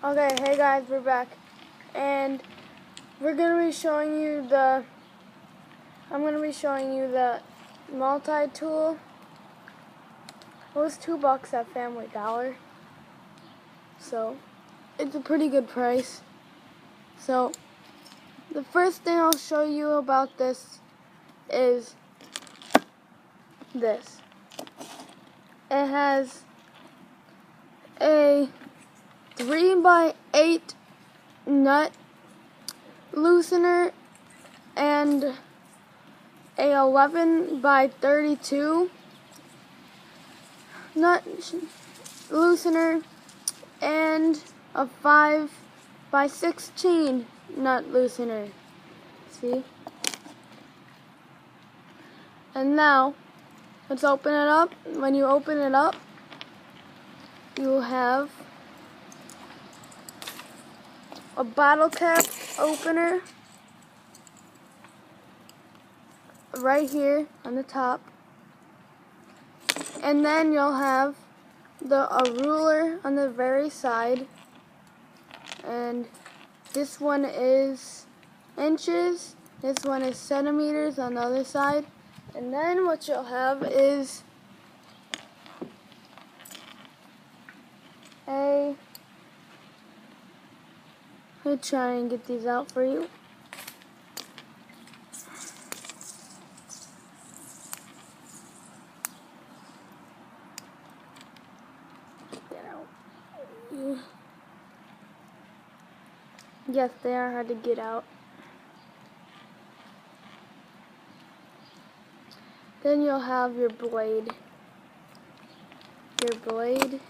Okay, hey guys, we're back, and I'm gonna be showing you the multi-tool. It was $2 at Family Dollar, so it's a pretty good price. So the first thing I'll show you about this is this. It has a 3x8 nut loosener and a 11x32 nut loosener and a 5x16 nut loosener. See? And now let's open it up. When you open it up, you have a bottle cap opener right here on the top, and then you'll have a ruler on the very side, and this one is inches, this one is centimeters on the other side, and then what you'll have is I'll try and get these out for you. Get out. Yes, they are hard to get out. Then you'll have your blade. Your blade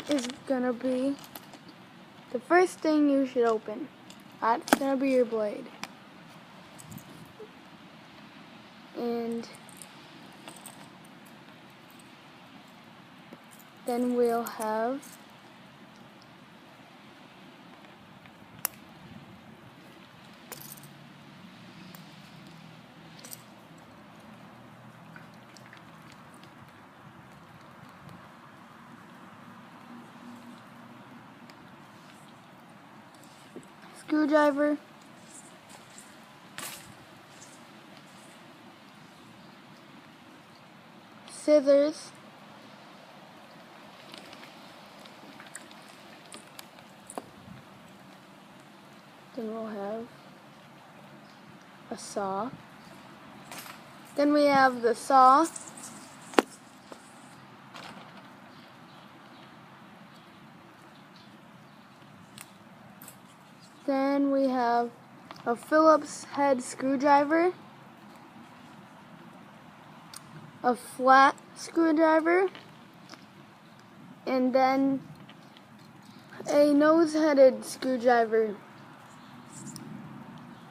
is gonna be the first thing you should open. That's gonna be your blade. And then we'll have screwdriver, scissors, then we'll have a saw, then we have the saw, then we have a Phillips head screwdriver, a flat screwdriver, and then a nose-headed screwdriver.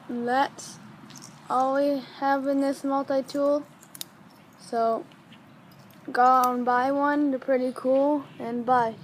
And that's all we have in this multi-tool. So go out and buy one, they're pretty cool, and bye.